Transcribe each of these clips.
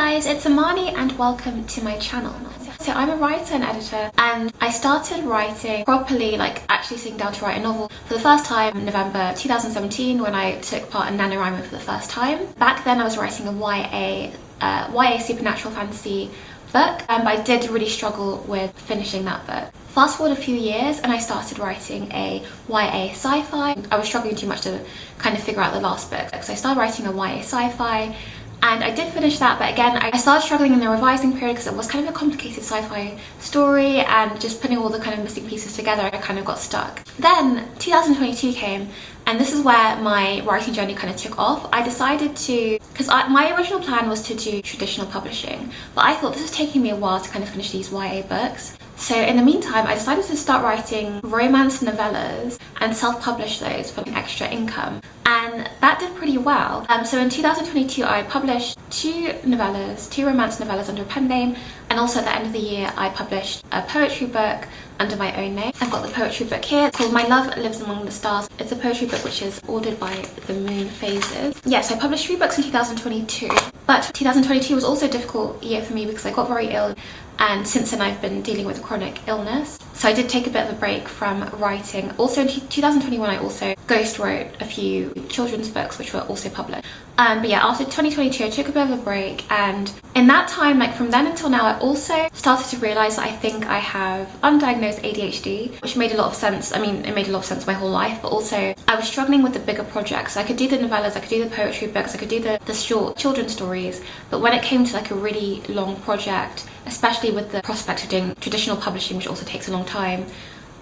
guys, it's Amani and welcome to my channel. So I'm a writer and editor, and I started writing properly, like actually sitting down to write a novel for the first time in November 2017 when I took part in NaNoWriMo for the first time. Back then I was writing a YA supernatural fantasy book, but I did really struggle with finishing that book. Fast forward a few years and I started writing a YA sci-fi. I was struggling too much to kind of figure out the last book, so I started writing a YA sci-fi. And I did finish that, but again, I started struggling in the revising period because it was kind of a complicated sci-fi story, and just putting all the kind of missing pieces together, I kind of got stuck. Then 2022 came, and this is where my writing journey kind of took off. I decided to, because my original plan was to do traditional publishing, but I thought this is taking me a while to kind of finish these YA books. So in the meantime, I decided to start writing romance novellas and self-publish those for extra income. And that did pretty well. So in 2022, I published two romance novellas under a pen name, and also at the end of the year, I published a poetry book under my own name. I've got the poetry book here. It's called My Love Lives Among the Stars. It's a poetry book which is ordered by the moon phases. Yes, I published 3 books in 2022, but 2022 was also a difficult year for me because I got very ill, and since then I've been dealing with a chronic illness. So I did take a bit of a break from writing. Also in 2021 I also ghost wrote a few children's books which were also published. But yeah, after 2022 I took a bit of a break, and in that time, like from then until now, I also started to realise that I think I have undiagnosed ADHD, which made a lot of sense. I mean, it made a lot of sense my whole life, but also I was struggling with the bigger projects. I could do the novellas, I could do the poetry books, I could do the short children's stories, but when it came to like a really long project, especially with the prospect of doing traditional publishing, which also takes a long time,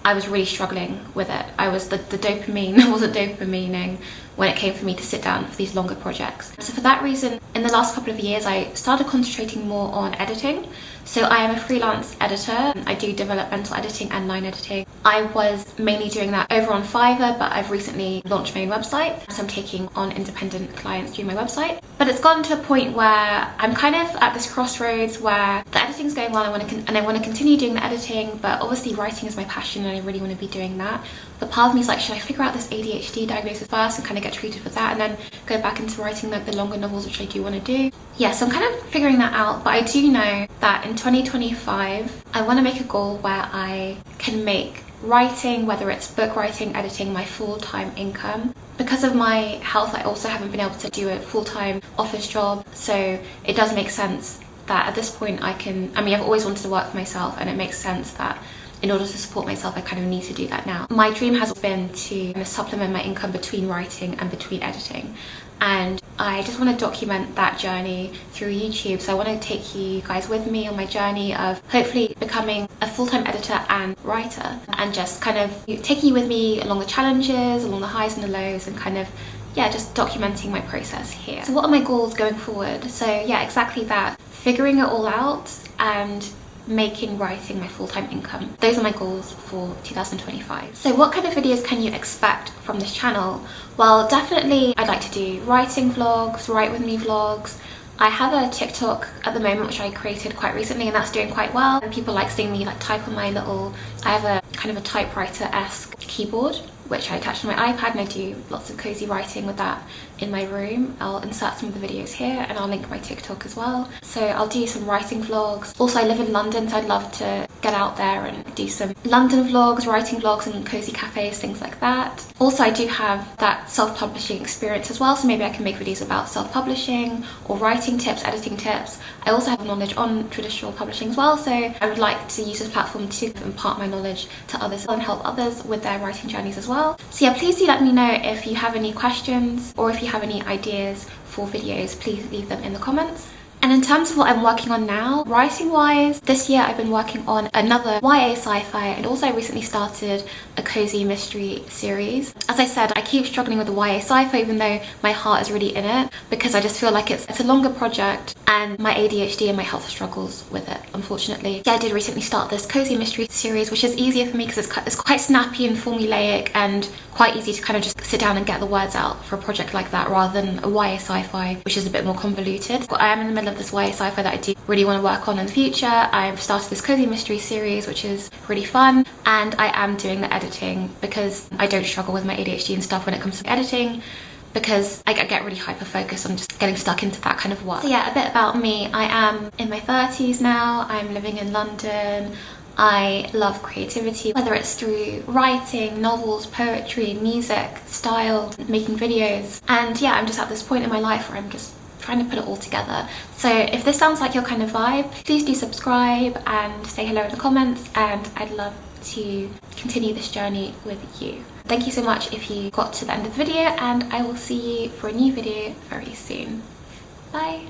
I was really struggling with it. The dopamine wasn't dopamining when it came for me to sit down for these longer projects. So for that reason, in the last couple of years, I started concentrating more on editing. So I am a freelance editor. I do developmental editing and line editing. I was mainly doing that over on Fiverr, but I've recently launched my own website, so I'm taking on independent clients through my website. But it's gotten to a point where I'm kind of at this crossroads where the editing's going well, and I want to continue doing the editing, but obviously writing is my passion and I really want to be doing that. But part of me is like, should I figure out this ADHD diagnosis first and kind of get treated for that, and then go back into writing like the longer novels, which I do want to do? Yeah, so I'm kind of figuring that out, but I do know that in 2025, I want to make a goal where I can make writing, whether it's book writing, editing, my full-time income. Because of my health, I also haven't been able to do a full-time office job, so it does make sense that at this point I've always wanted to work for myself, and it makes sense that in order to support myself, I kind of need to do that now. My dream has been to supplement my income between writing and between editing, and I just want to document that journey through YouTube. So I want to take you guys with me on my journey of hopefully becoming a full-time editor and writer, and just kind of taking you with me along the challenges, along the highs and the lows, and kind of, yeah, just documenting my process here. So what are my goals going forward? So yeah, exactly that. Figuring it all out and making writing my full-time income. Those are my goals for 2025. So what kind of videos can you expect from this channel? Well, definitely I'd like to do writing vlogs, write with me vlogs. I have a TikTok at the moment which I created quite recently, and that's doing quite well. And people like seeing me like type on my I have a kind of a typewriter-esque keyboard which I attach to my iPad, and I do lots of cozy writing with that in my room. I'll insert some of the videos here, and I'll link my TikTok as well. So I'll do some writing vlogs. Also, I live in London, so I'd love to get out there and do some London vlogs, writing vlogs, and cozy cafes, things like that. Also, I do have that self-publishing experience as well, so maybe I can make videos about self-publishing or writing tips, editing tips. I also have knowledge on traditional publishing as well, so I would like to use this platform to impart my knowledge to others and help others with their writing journeys as well. So yeah, please do let me know if you have any questions, or if you have any ideas for videos, please leave them in the comments. And in terms of what I'm working on now, writing-wise, this year I've been working on another YA sci-fi, and also I recently started a cozy mystery series. As I said, I keep struggling with the YA sci-fi even though my heart is really in it, because I just feel like it's a longer project, and my ADHD and my health struggles with it, unfortunately. Yeah, I did recently start this cozy mystery series, which is easier for me because it's quite snappy and formulaic, and quite easy to kind of just sit down and get the words out for a project like that, rather than a YA sci-fi, which is a bit more convoluted. But I am in the middle of this YA sci-fi that I do really want to work on in the future. I've started this cozy mystery series, which is really fun, and I am doing the editing because I don't struggle with my ADHD and stuff when it comes to editing. because I get really hyper focused on just getting stuck into that kind of work. So yeah, a bit about me. I am in my 30s now. I'm living in London. I love creativity, whether it's through writing, novels, poetry, music, style, making videos. And yeah, I'm just at this point in my life where I'm just trying to put it all together. So if this sounds like your kind of vibe, please do subscribe and say hello in the comments, and I'd love to continue this journey with you. Thank you so much if you got to the end of the video, and I will see you for a new video very soon. Bye!